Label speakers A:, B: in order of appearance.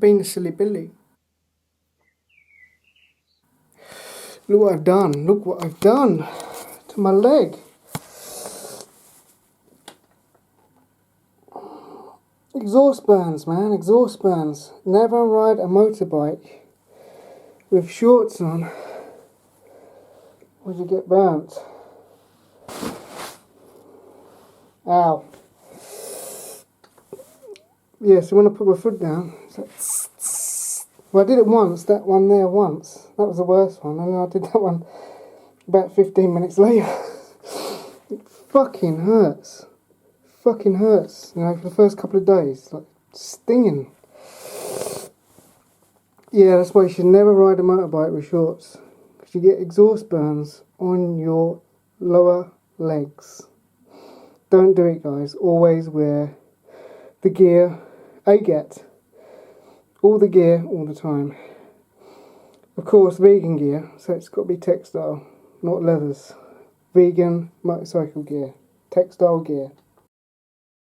A: Being a silly Billy. Look what I've done. Look what I've done to my leg. Exhaust burns, man. Exhaust burns. Never ride a motorbike with shorts on or you get burnt. Ow. Yeah, so when I put my foot down, it's like well, I did it once, that one there once. That was the worst one, and then I did that one about 15 minutes later. It fucking hurts. Fucking hurts, you know, for the first couple of days. Like, stinging. Yeah, that's why you should never ride a motorbike with shorts. Because you get exhaust burns on your lower legs. Don't do it, guys. Always wear the gear, all the gear, all the time. Of course, vegan gear, so it's got to be textile, not leathers. Vegan motorcycle gear, textile gear.